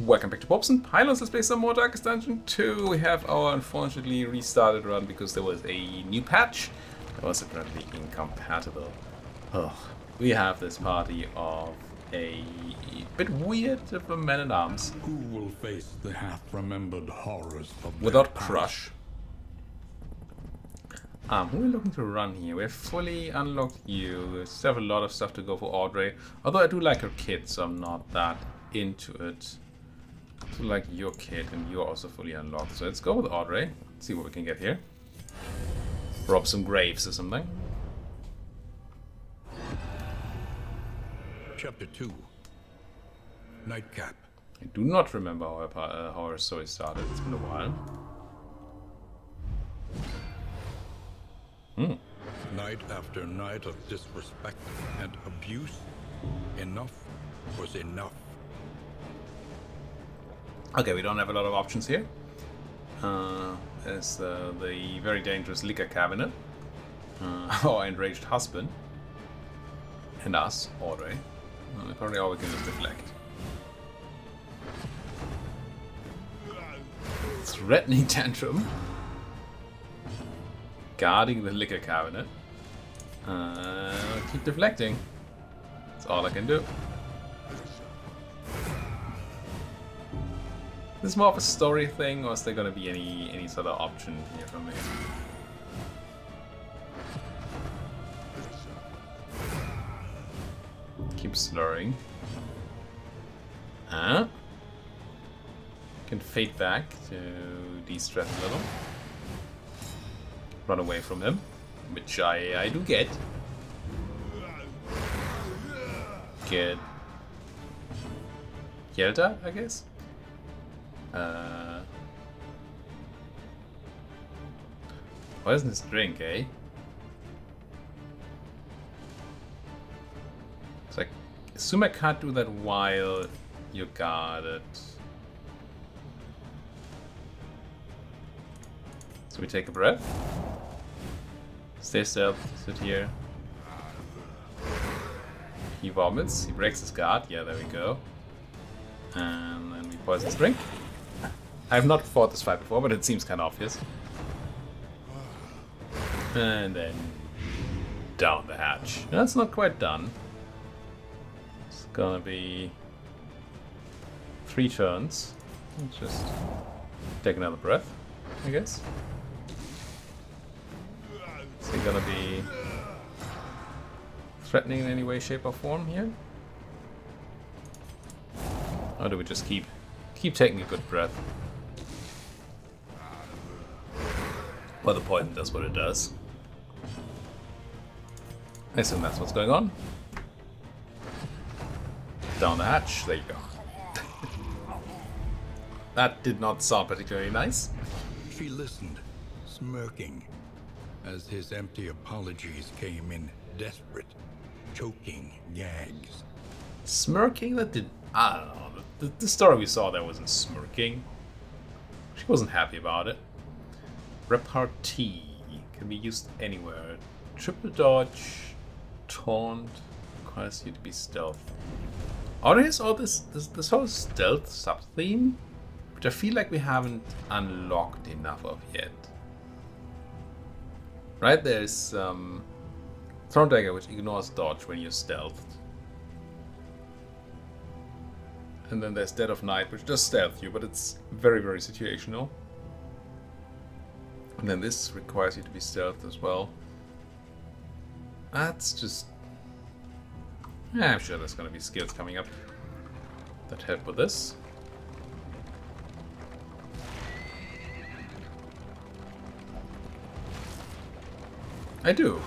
Welcome back to Bobson Pylons. Let's play some more Darkest Dungeon 2. We have our unfortunately restarted run because there was a new patch that was apparently incompatible. Oh, we have this party of a bit weird of a man-at-arms. Who will face the half-remembered horrors of Without Crush. Who are we looking to run here? We've fully unlocked you. We still have a lot of stuff to go for Audrey. Although I do like her kit, so I'm not that into it. I do like your kit, and you're also fully unlocked. So let's go with Audrey. See what we can get here. Rob some graves or something. Chapter 2. Nightcap. I do not remember how our story started. It's been a while. Night after night of disrespect and abuse, enough was enough. Okay, we don't have a lot of options here. There's the very dangerous liquor cabinet, our enraged husband, and us, Audrey. Probably all we can do is deflect. Threatening tantrum. Guarding the liquor cabinet. Keep deflecting. That's all I can do. Is this more of a story thing, or is there gonna be any sort of option here for me? Keep slurring. Can fade back to de-stress a little. Run away from him, which I do get. Get Yelda, I guess. Poisonous drink, eh? So I assume I can't do that while you're guarded. So we take a breath. Stay still, sit here. He vomits, he breaks his guard. Yeah, there we go. And then we poison his drink. I have not fought this fight before, but it seems kind of obvious. And then down the hatch. That's not quite done. It's gonna be 3 turns. Just take another breath, I guess. Is he gonna be threatening in any way, shape, or form here? Or do we just keep taking a good breath? Well, the poison does what it does. I assume that's what's going on. Down the hatch. There you go. That did not sound particularly nice. She listened, smirking, as his empty apologies came in desperate, choking gags. Smirking? That did... I don't know. The story we saw there wasn't smirking. She wasn't happy about it. Repartee can be used anywhere. Triple dodge, taunt, requires you to be stealth. Or is all this whole stealth sub-theme, which I feel like we haven't unlocked enough of yet. Right, there's Thrown Dagger, which ignores dodge when you're stealthed. And then there's Dead of Night, which does stealth you, but it's very, very situational. And then this requires you to be stealthed as well. That's just... Yeah, I'm sure there's going to be skills coming up that help with this. I do.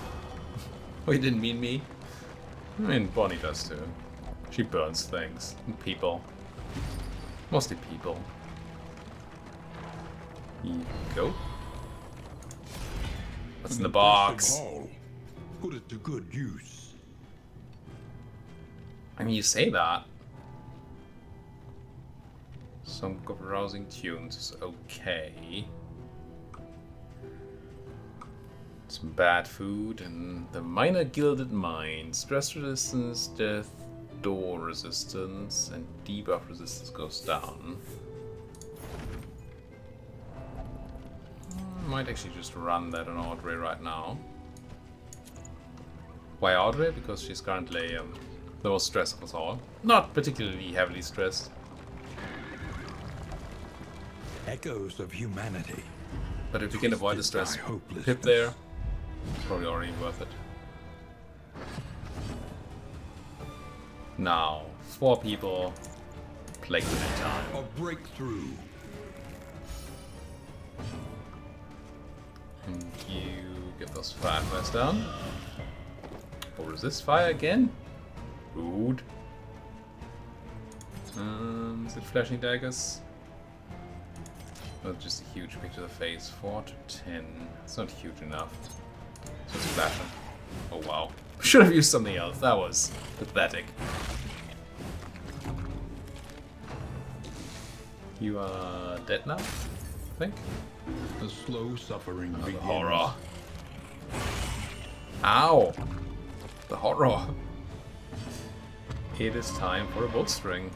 Oh, you didn't mean me? I mean, Bonnie does too. She burns things. And people. Mostly people. Here you go. What's in the box? Hall. Put it to good use. I mean, you say that. Some of rousing tunes is okay. Some bad food and the minor gilded mind. Stress resistance, death, door resistance and debuff resistance goes down. Might actually just run that on Audrey right now. Why Audrey? Because she's currently the most stressed of us all. Not particularly heavily stressed. Echoes of humanity. But if we can avoid the stress Twisted by hopelessness. pip there, it's probably already worth it. Now, 4 people, Plague Grenade time. A breakthrough. And you get those fireflies down. Or resist fire again? Rude. Is it flashing daggers? Oh, just a huge picture of the face. 4 to 10. It's not huge enough. So it's flashing. Oh wow. Should have used something else. That was pathetic. You are dead now, I think. The slow suffering The begins. horror. Ow! The horror. It is time for a bolt string.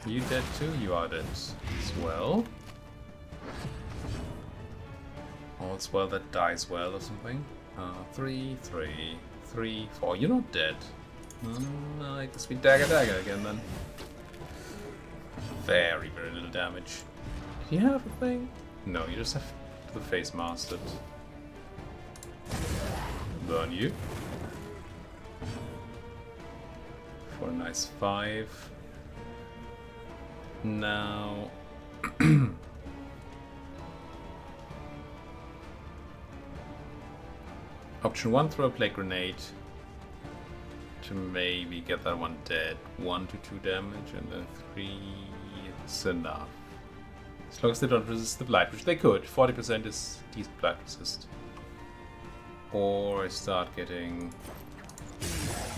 You dead too? You are dead as well. All's well that dies well or something. 3, 3, 3, 4. You're not dead. I guess we dagger again then. Very, very little damage. Do you have a thing? No, you just have the face mastered. Burn you. For a nice 5. Now... Option 1, throw a plague grenade to maybe get that one dead. 1 to 2 damage, and then 3 is enough. As long as they don't resist the blight, which they could. 40% is decent blight resist. Or I start getting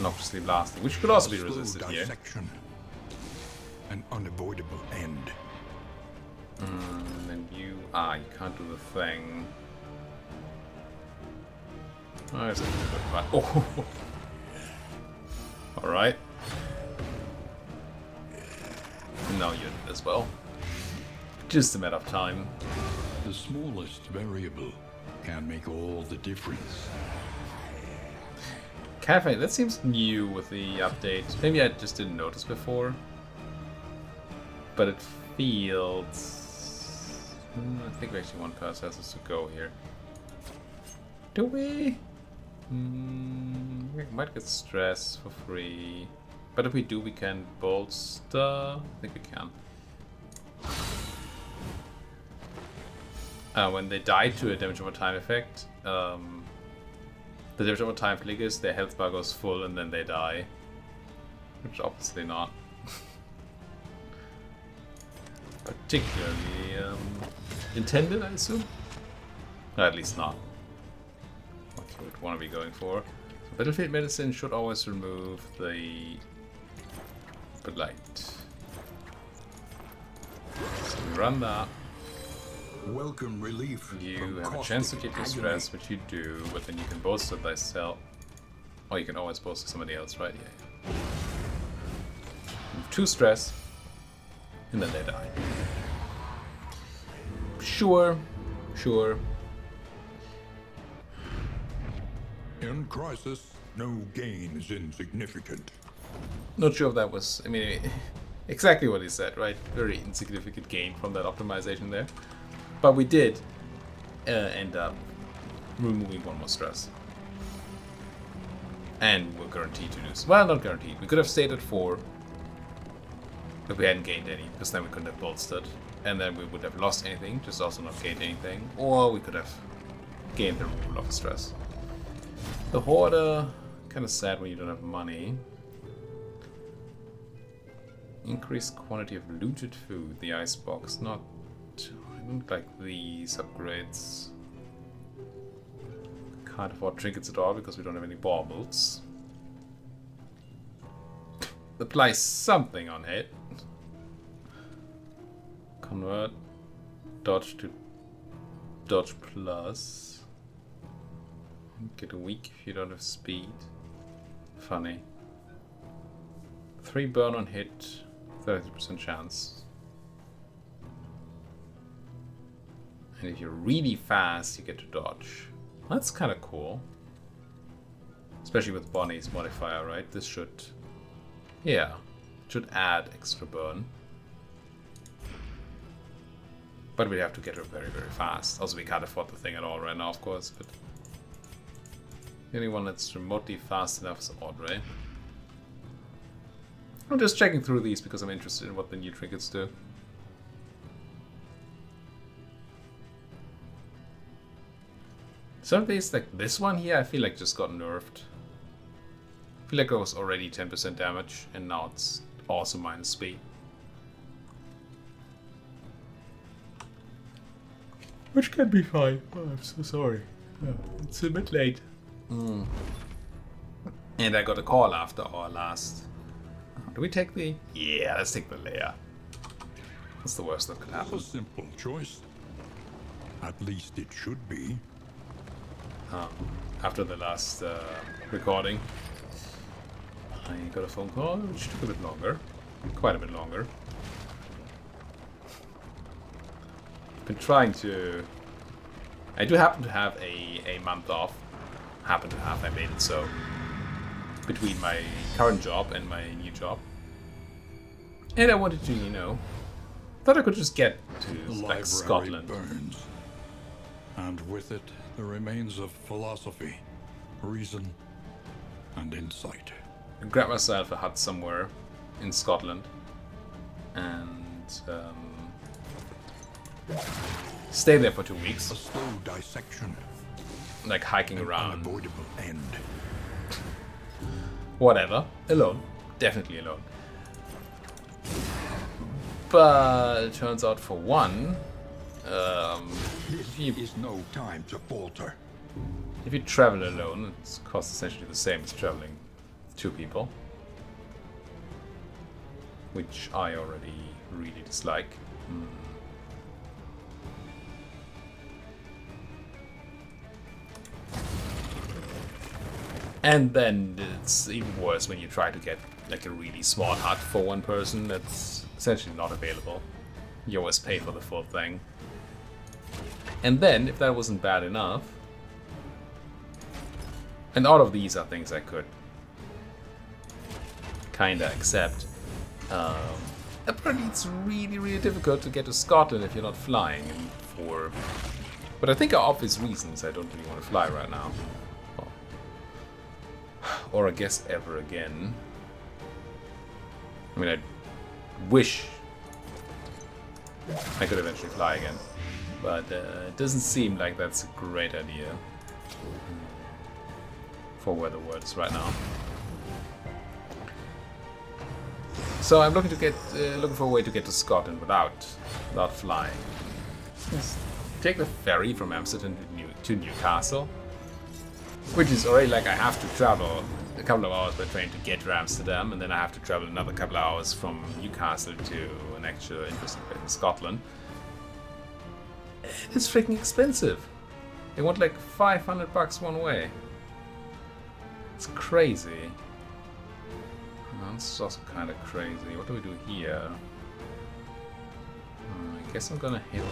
noxiously blasting, which could also be Slow resisted here. dissection. An unavoidable end. And then you can't do the thing. Oh, it's a little bit fun. Oh! Alright. Now you're dead as well. Just a matter of time. The smallest variable can make all the difference. Cafe, that seems new with the update. Maybe I just didn't notice before. But it feels... I think we actually one person has us to go here. Do we? We might get stress for free. But if we do, we can bolster. I think we can. When they die to a damage over time effect, the damage over time flickers, their health bar goes full, and then they die. Which obviously not particularly intended, I assume. Or at least not what you would want to be going for. So Battlefield Medicine should always remove the blight. So we run that. Welcome relief. You from have a caustic chance to get your agony. stress, which you do, but then you can bolster thyself. Or you can always bolster somebody else, right? Yeah. Move 2 stress, and then they die. Sure. In crisis, no gain is insignificant. Not sure if that was, I mean, exactly what he said, right? Very insignificant gain from that optimization there. But we did end up removing 1 more stress. And we're guaranteed to do so. Well, not guaranteed. We could have stayed at 4 if we hadn't gained any, because then we couldn't have bolstered. And then we would have lost anything, just also not gained anything. Or we could have gained the removal of stress. The Hoarder, kind of sad when you don't have money. Increased quantity of looted food, the icebox, not... I don't like these upgrades. Can't afford trinkets at all because we don't have any baubles. Apply something on it. Convert dodge to dodge plus. Get weak if you don't have speed. Funny. 3 burn on hit, 30% chance. And if you're really fast, you get to dodge. That's kind of cool. Especially with Bonnie's modifier, right? This should... yeah. Should add extra burn. But we have to get her very, very fast. Also, we can't afford the thing at all right now, of course, but... the only one that's remotely fast enough is Audrey. I'm just checking through these because I'm interested in what the new trinkets do. Some of these, like this one here, I feel like just got nerfed. I feel like it was already 10% damage, and now it's also minus speed. Which can be fine. Oh, I'm so sorry. Oh, it's a bit late. And I got a call after our last... do we take the... yeah, let's take the layer. That's the worst that could happen. It's a simple choice. At least it should be. After the last recording, I got a phone call, which took a bit longer. Quite a bit longer. I've been trying to... I do happen to have a month off. I made it so. Between my current job and my new job. And I wanted to, you know... thought I could just get to, like, Scotland. Burns. And with it, the remains of philosophy, reason, and insight. Grab myself a hut somewhere in Scotland and stay there for 2 weeks. A slow dissection. Like hiking an around. Unavoidable end. Whatever. Alone. Definitely alone. But it turns out for one, This is no time to falter. if you travel alone, it costs essentially the same as traveling with 2 people. Which I already really dislike. And then it's even worse when you try to get like a really small hut for one person that's essentially not available. You always pay for the full thing. And then, if that wasn't bad enough, and all of these are things I could kinda accept. Apparently it's really, really difficult to get to Scotland if you're not flying. But I think are obvious reasons I don't really want to fly right now. Or I guess ever again. I mean, I wish I could eventually fly again. But it doesn't seem like that's a great idea for where the world is right now. So I'm looking for a way to get to Scotland without flying. Just take the ferry from Amsterdam to Newcastle, which is already like I have to travel a couple of hours by train to get to Amsterdam, and then I have to travel another couple of hours from Newcastle to an actual interesting place in Scotland. It's freaking expensive. They want like $500 one way. It's crazy. That's also kind of crazy. What do we do here? I guess I'm gonna hit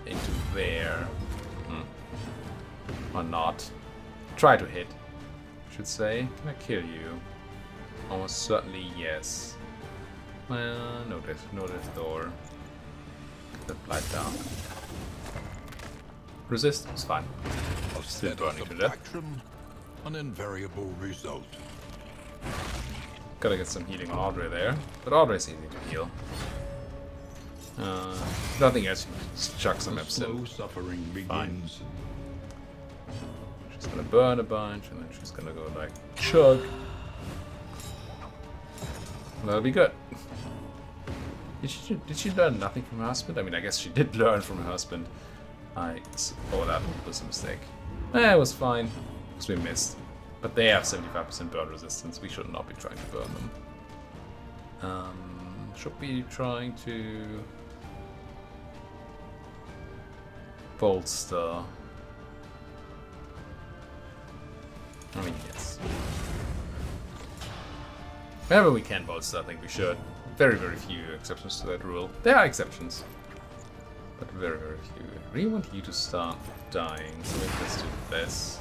into there. Or not. Try to hit, I should say. Can I kill you? Almost certainly yes. Well, no death door. Get that blight down. Resist was fine. Still burning to death. Subtraction, an invariable result. Gotta get some healing on Audrey there. But Audrey's easy to heal. Nothing else, you can just chuck some Slow Epsom. suffering Fine. begins. She's gonna burn a bunch, and then she's gonna go like, chug. That'll be good. Did she learn nothing from her husband? I mean, I guess she did learn from her husband. Oh, that was a mistake. It was fine, because we missed. But they have 75% burn resistance. We should not be trying to burn them. Should be trying to bolster. I mean, yes. Whenever we can bolster, I think we should. Very, very few exceptions to that rule. There are exceptions, but very, very few. I really want you to start dying, so maybe let's do this.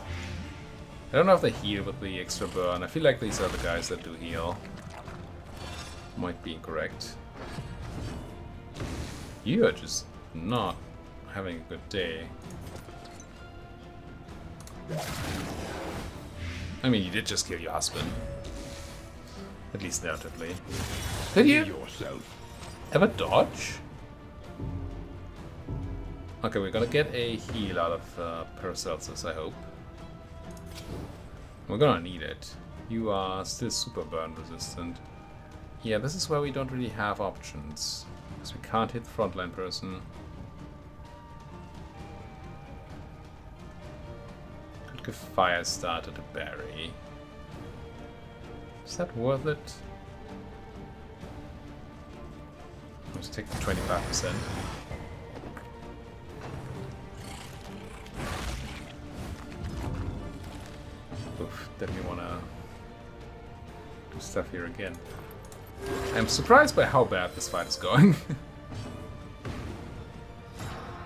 I don't know if they heal with the extra burn. I feel like these are the guys that do heal. Might be incorrect. You are just not having a good day. I mean, you did just kill your husband. At least narratively. Did you yourself ever dodge? Okay, we're gonna get a heal out of Paracelsus, I hope. We're gonna need it. You are still super burn resistant. Yeah, this is where we don't really have options. Because we can't hit the frontline person. Could give fire starter to Barry. Is that worth it? Let's take the 25%. Oof, definitely wanna do stuff here again. I'm surprised by how bad this fight is going.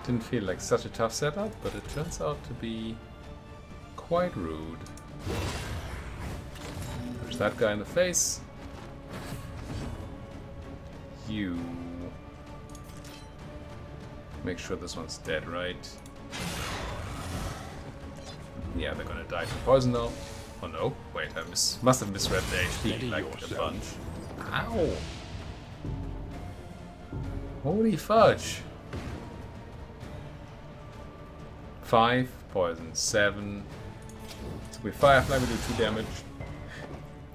Didn't feel like such a tough setup, but it turns out to be quite rude. Push that guy in the face. You. Make sure this one's dead, right? Yeah, they're gonna die from poison though. Oh no, wait, I must have misread the HP like a bunch. Ow! Holy fudge! 5 poison, 7. So we Firefly, we do 2 damage.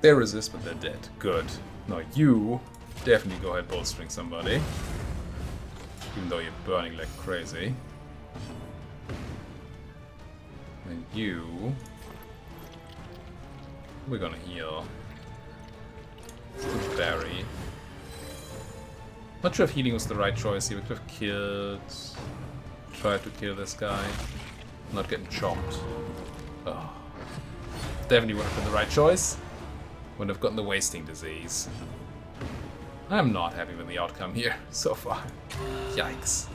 They resist, but they're dead. Good. Now you definitely go ahead bolstering somebody. Even though you're burning like crazy. And you... We're gonna heal. Barry. Not sure if healing was the right choice here. We could have killed... Tried to kill this guy. Not getting chomped. Oh. Definitely would have been the right choice. Wouldn't have gotten the wasting disease. I'm not happy with the outcome here so far. Yikes.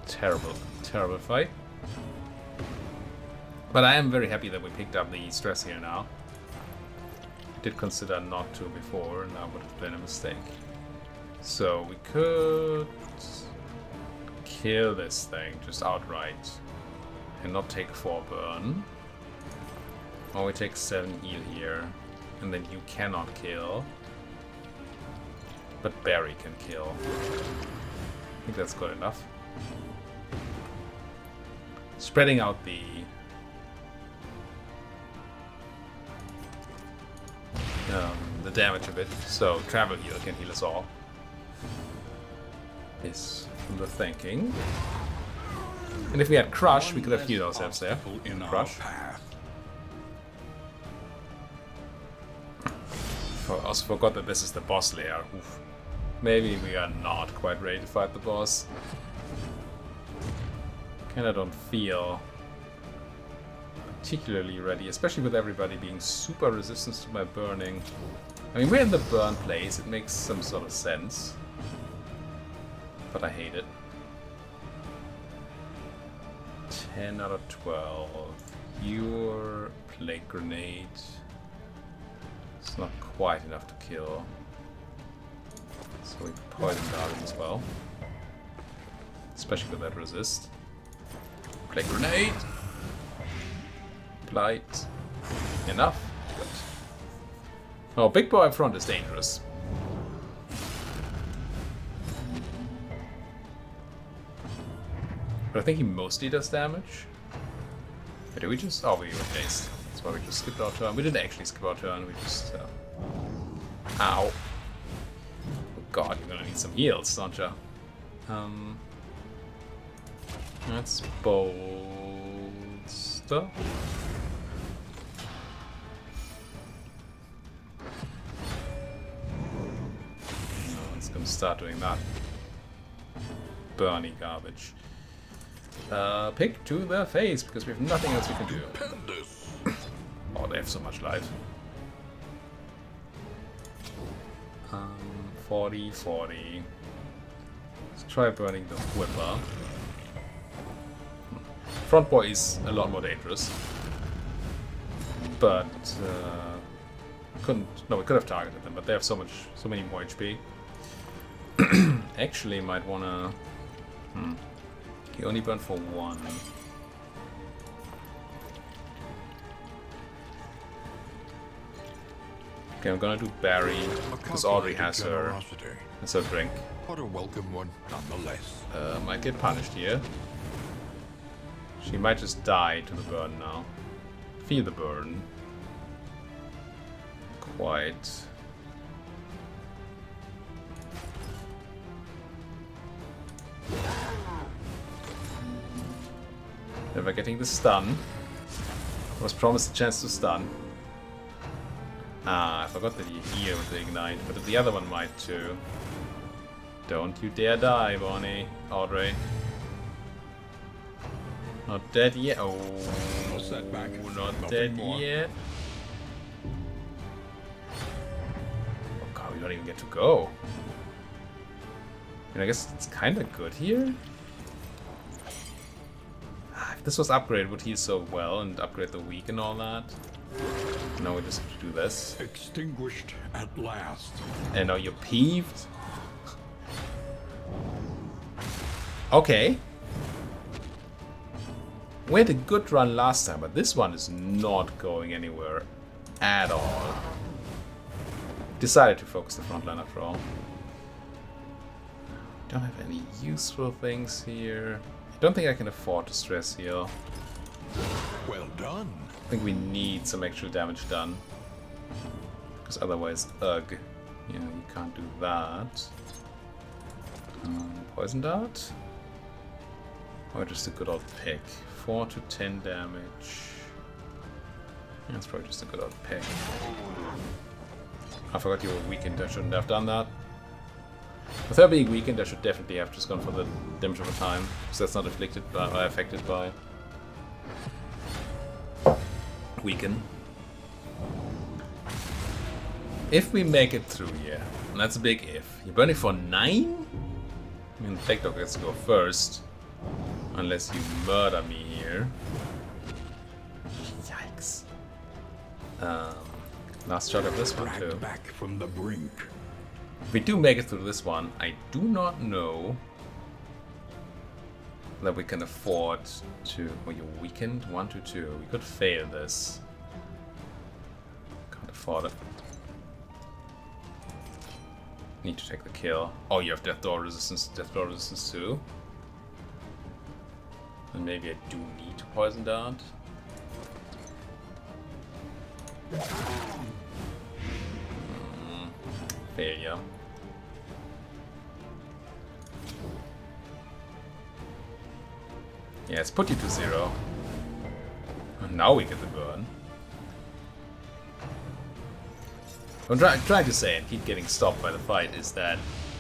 Terrible, terrible fight. But I am very happy that we picked up the stress here now. I did consider not to before, and that would have been a mistake. So we could kill this thing just outright and not take 4 burn. Or we take 7 heal here, and then you cannot kill. But Barry can kill. I think that's good enough. Spreading out the damage a bit, so travel heal can heal us all. Is the thinking. And if we had Crush, we could have healed ourselves there. Crush. I also forgot that this is the boss layer. Oof. Maybe we are not quite ready to fight the boss. Kinda don't feel particularly ready, especially with everybody being super resistant to my burning. I mean, we're in the burn place, it makes some sort of sense. But I hate it. 10 out of 12. Your plague grenade. It's not quite enough to kill. So we poison Darwin as well. Especially with that resist. Plague grenade! Blight. Enough. Good. Oh, big boy up front is dangerous. But I think he mostly does damage. But did we just... Oh, we were phased. That's why we just skipped our turn. We didn't actually skip our turn, we just... Ow. Oh god, you're gonna need some heals, aren't you? That's bolster. It's gonna start doing that. Burny garbage. Pick to the face, because we have nothing else we can do. God, they have so much life. 40, 40. Let's try burning the Whipper. Front boy is a lot more dangerous. But couldn't. No, we could have targeted them, but they have so many more HP. Actually, might wanna. He only burned for one. Okay, I'm gonna do Barry because Audrey has her drink. What a welcome one, nonetheless. Might get punished here. She might just die to the burn now. Feel the burn. Quite. Never getting the stun. I was promised a chance to stun. Ah, I forgot that you heal with the ignite, but the other one might too. Don't you dare die, Bonnie. Audrey. Not dead yet. Oh, No setback. not Nothing dead more. yet. Oh god, we don't even get to go. I guess it's kind of good here. If this was upgraded, would heal so well and upgrade the weak and all that. No, we just have to do this. Extinguished at last. And now you're peeved. Okay. We had a good run last time, but this one is not going anywhere at all. Decided to focus the front line after all. Don't have any useful things here. I don't think I can afford to stress heal. Well done. I think we need some extra damage done. Because otherwise, ugh. You know, you can't do that. Poison dart? Or just a good old pick. 4 to 10 damage. Yeah, it's probably just a good old pick. I forgot you were weakened, I shouldn't have done that. With her being weakened, I should definitely have just gone for the damage over time. Because that's not afflicted by, or affected by weaken. If we make it through here, and that's a big if. You're burning for 9? I mean, Black Dog gets to go first. Unless you murder me here. Yikes. Last shot of this one too. Dragged back from the brink. If we do make it through this one, I do not know that we can afford to... Oh, you're weakened? 1 to 2. We could fail this. Can't afford it. Need to take the kill. Oh, you have death door resistance too. And maybe I do need to poison dart. Failure. Yeah, let's put you to 0. And now we get the burn. What I'm trying to say, and keep getting stopped by the fight, is that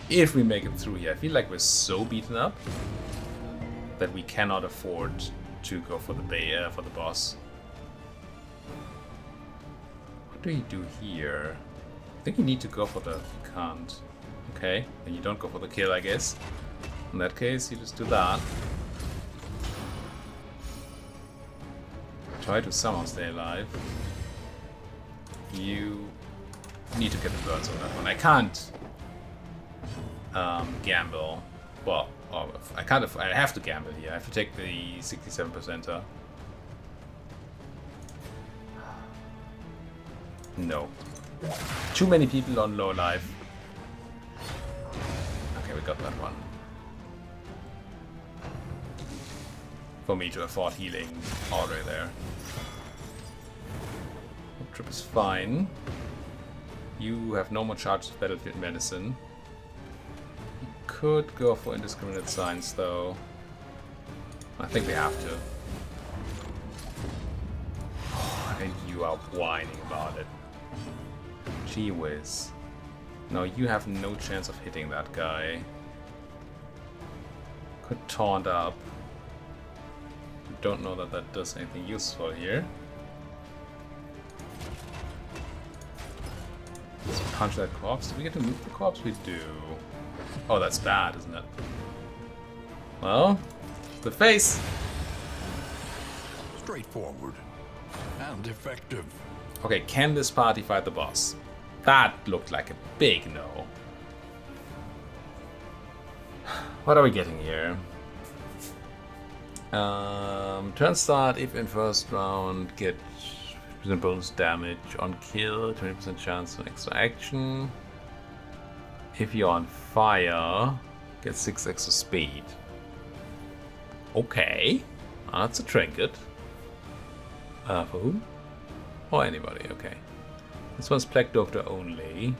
if we make it through here, I feel like we're so beaten up that we cannot afford to go for the boss. What do you do here? I think you need to go for the... You can't. Okay, then you don't go for the kill, I guess. In that case, you just do that. Try to somehow stay alive. You need to get the burns on that one. I can't gamble. Well, I can't. I have to gamble here. I have to take the 67%er. No. Too many people on low life. Okay, we got that one. For me to afford healing Audrey there. Trip is fine. You have no more charges of battlefield medicine. You could go for indiscriminate signs though. I think we have to. And you are whining about it. Gee whiz. No, you have no chance of hitting that guy. Could taunt up. Don't know that that does anything useful here. punch that corpse? Do we get to move the corpse? We do. Oh, that's bad, isn't it? Well, the face. Straightforward and effective. Okay, can this party fight the boss? That looked like a big no. What are we getting here? Turn start, if in first round, get 50% bonus damage on kill, 20% chance on extra action. If you're on fire, get 6 extra speed. Okay, that's a trinket. For whom? Or anybody, okay. This one's Plague Doctor only.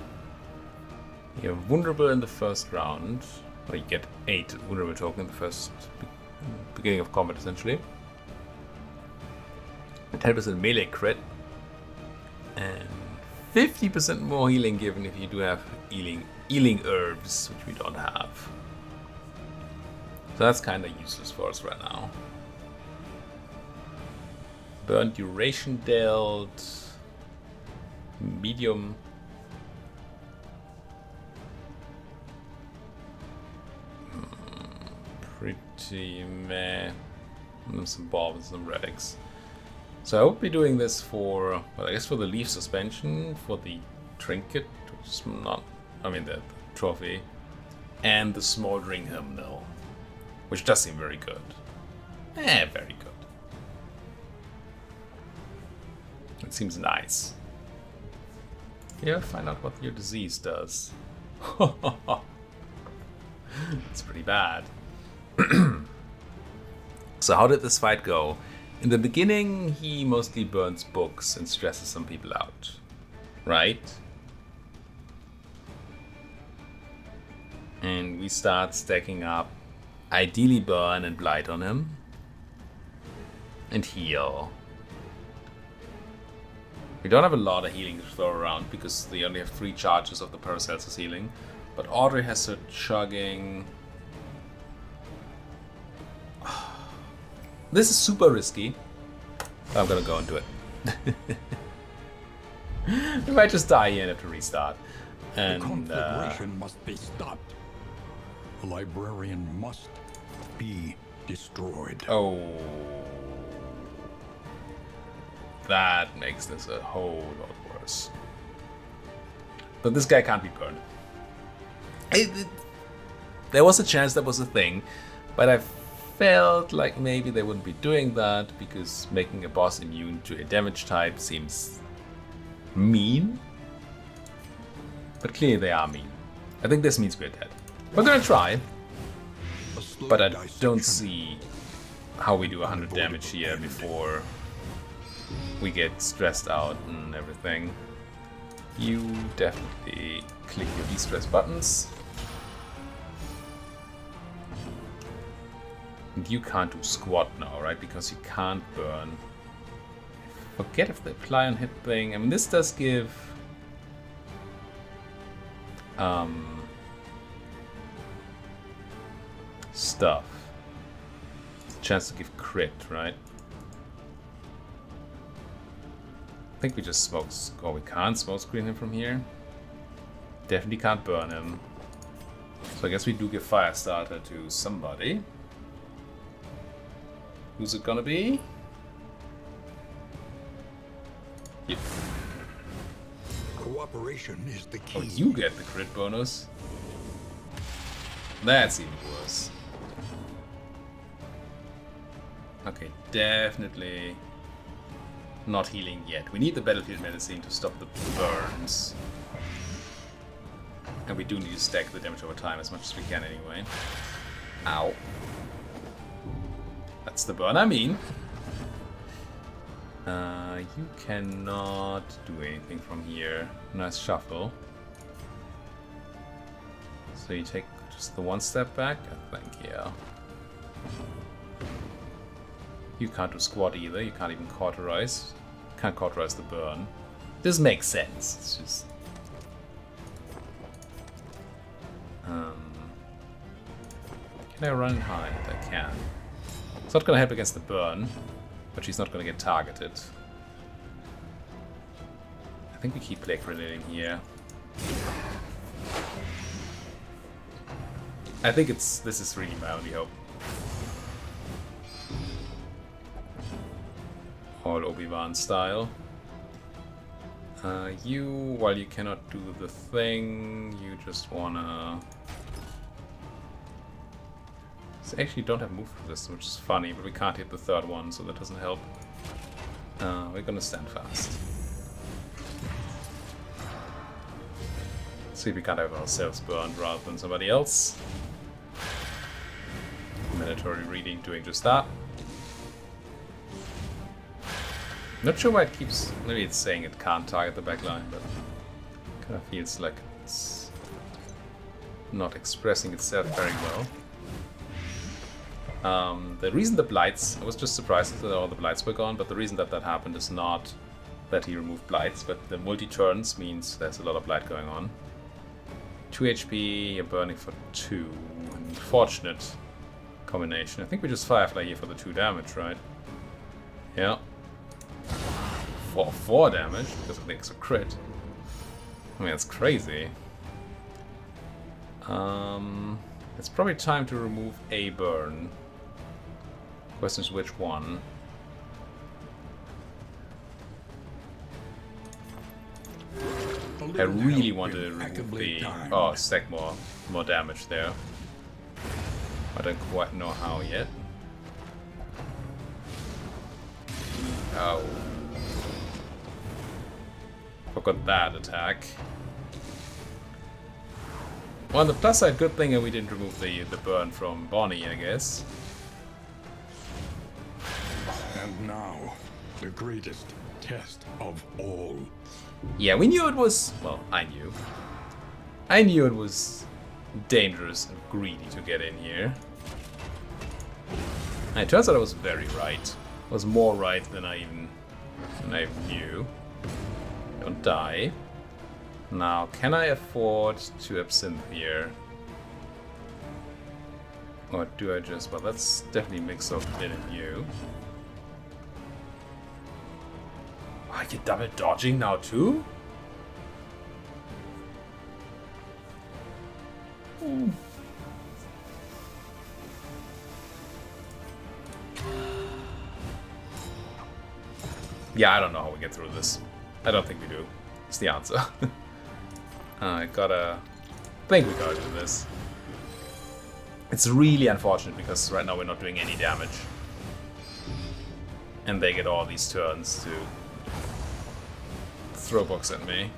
You're vulnerable in the first round. Or you get 8 vulnerable token in the first beginning of combat, essentially. A 10% melee crit. And 50% more healing given if you do have healing herbs, which we don't have. So that's kind of useless for us right now. Burn duration dealt. Medium. Pretty meh. Some bombs, some relics. So I will be doing this for, well, I guess for the leaf suspension, for the trinket, which is not, I mean the trophy, and the smoldering hymnal, which does seem very good. Very good. It seems nice. Yeah, find out what your disease does. It's pretty bad. So how did this fight go? In the beginning, he mostly burns books and stresses some people out. Right? And we start stacking up, ideally burn and blight on him. And heal. We don't have a lot of healing to throw around because they only have 3 charges of the Paracelsus healing. But Audrey has her chugging. This is super risky. I'm gonna go and do it. We might just die here and have to restart. And, the conflagration must be stopped. The librarian must be destroyed. Oh. That makes this a whole lot worse. But this guy can't be burned. There was a chance that was a thing, but I felt like maybe they wouldn't be doing that because making a boss immune to a damage type seems mean. But clearly they are mean. I think this means we're dead. We're gonna try, but I don't see how we do 100 damage here before we get stressed out and everything. You definitely click your de-stress buttons. And you can't do squat now, right? Because you can't burn. Forget if they apply on hit thing. I mean, this does give stuff. Chance to give crit, right? I think we just smoke. Oh, we can't smoke screen him from here. Definitely can't burn him. So I guess we do give Firestarter to somebody. Who's it gonna be? Yep. Cooperation is the key. Oh, you get the crit bonus. That's even worse. Okay, definitely not healing yet. We need the battlefield medicine to stop the burns. And we do need to stack the damage over time as much as we can anyway. Ow. That's the burn I mean. You cannot do anything from here. Nice shuffle. So you take just the one step back? I think, yeah. You can't do squat either. You can't even cauterize. Can't cauterize the burn. This makes sense. It's just... Can I run and hide? I can. It's not gonna help against the burn, but she's not gonna get targeted. I think we keep Plague Grenading here. I think this is really my only hope. All Obi-Wan style. While you cannot do the thing, you just wanna... So actually don't have move for this, which is funny, but we can't hit the third one, so that doesn't help. We're gonna stand fast. See if we can't have ourselves burned rather than somebody else. Mandatory reading doing just that. Not sure why it keeps... Maybe it's saying it can't target the backline, but it kind of feels like it's not expressing itself very well. The reason the blights... I was just surprised that all the blights were gone, but the reason that that happened is not that he removed blights, but the multi-turns means there's a lot of blight going on. 2 HP, you're burning for 2. Unfortunate combination. I think we just Firefly here for the 2 damage, right? Yeah. For 4 damage because of the extra crit. I mean, that's crazy. It's probably time to remove a burn. Question is which one. I really want to remove the... Oh, stack more damage there. I don't quite know how yet. Oh. Forgot that attack. Well, on the plus side, good thing that we didn't remove the burn from Bonnie, I guess. And now, the greatest test of all. Yeah, we knew it was... Well, I knew. I knew it was dangerous and greedy to get in here. And it turns out I was very right. I was more right than I even knew. Don't die. Now, can I afford to Absinthe here? Or do I just... Well, that's definitely a mix of Lin and you. Oh, you're double dodging now too? Ooh. Yeah, I don't know how we get through this. I don't think we do. It's the answer. I think we gotta do this. It's really unfortunate because right now we're not doing any damage. And they get all these turns to throw books at me.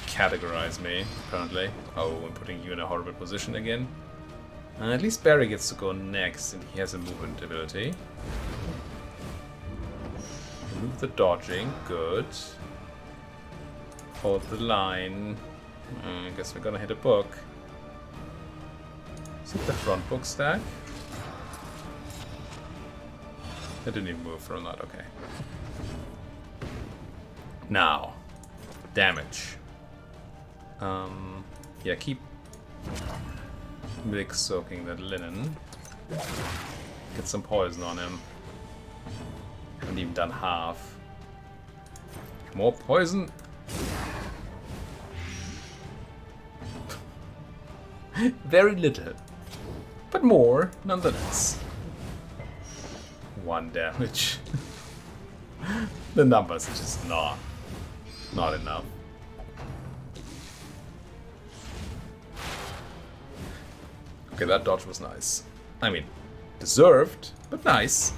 Categorize me, apparently. Oh, I'm putting you in a horrible position again. At least Barry gets to go next and he has a movement ability. Remove the dodging, good. Hold the line. I guess we're gonna hit a book. Is it the front book stack? I didn't even move from that, okay. Now, damage. Yeah, keep Mick soaking that linen. Get some poison on him. Haven't even done half. More poison. Very little, but more nonetheless. 1 damage. The numbers are just not enough. Okay, that dodge was nice. I mean, deserved, but nice.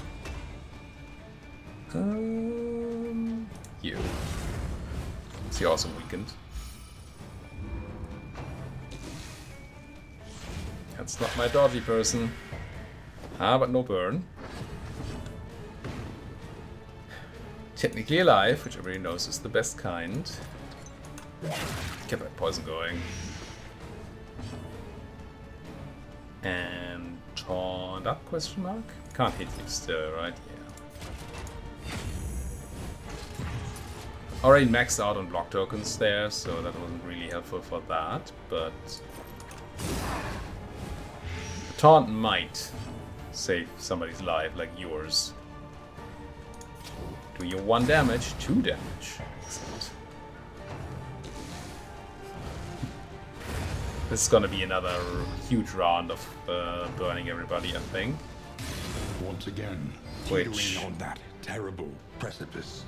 You. Is he also weakened? That's not my dodgy person. Ah, but no burn. Technically alive, which everybody knows is the best kind. Kept that poison going. And taunt up, question mark? Can't hit you still, right? Yeah. Already maxed out on block tokens there, so that wasn't really helpful for that, but... The taunt might save somebody's life, like yours. Do your 1 damage, 2 damage. Excellent. This is gonna be another huge round of burning everybody, I think. Once again, Which- teetering on that terrible precipice.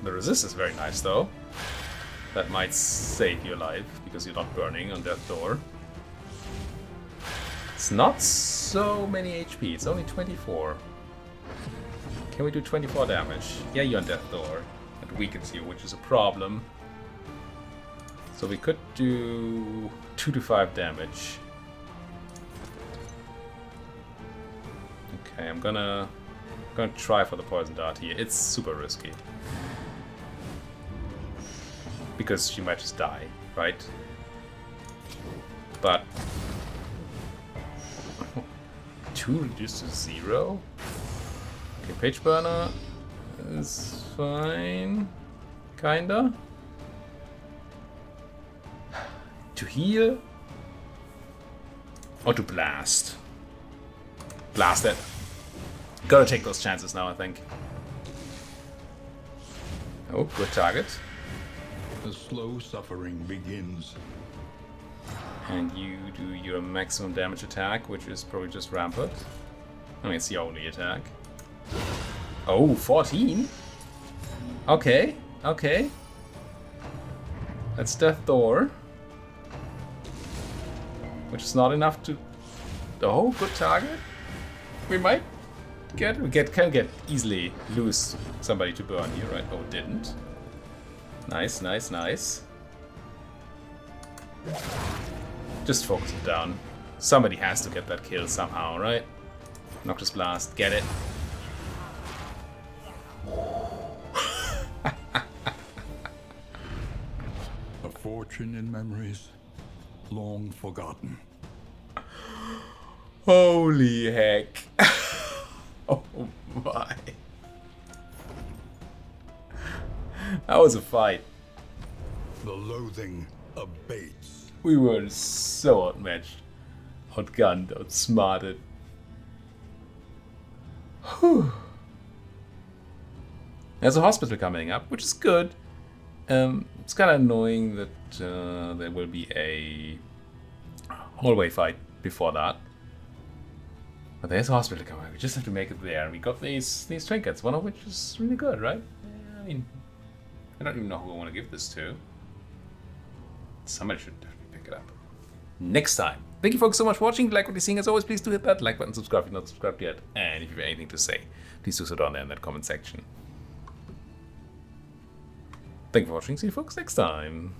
The resist is very nice though. That might save your life because you're not burning on Death Door. It's not so many HP, it's only 24. Can we do 24 damage? Yeah, you're on Death Door. It weakens you, which is a problem. So we could do 2 to 5 damage. Okay, I'm gonna try for the poison dart here. It's super risky. Because she might just die, right? But 2 reduced to 0? Okay, Page Burner is fine. Kinda. To heal? Or to blast? Blast it. Gotta take those chances now, I think. Oh, good target. The slow suffering begins. And you do your maximum damage attack, which is probably just Rampart. I mean, it's the only attack. Oh, 14? Okay, okay. That's Death Door. Which is not enough to... Oh, good target. We might can get easily lose somebody to burn here, right? Oh, didn't. Nice, nice, nice. Just focus it down. Somebody has to get that kill somehow, right? Noctis Blast, get it. A fortune in memories long forgotten. Holy heck. Oh my. That was a fight. The loathing abates. We were so outmatched. Outgunned, outsmarted. Whew. There's a hospital coming up, which is good. It's kind of annoying that there will be a hallway fight before that. But there's a hospital coming. We just have to make it there. We got these trinkets, one of which is really good, right? I mean, I don't even know who I want to give this to. Somebody should definitely pick it up. Next time. Thank you folks so much for watching. If you like what you're seeing, as always, please do hit that like button, subscribe if you're not subscribed yet. And if you have anything to say, please do so down there in that comment section. Thank you for watching. See you folks next time.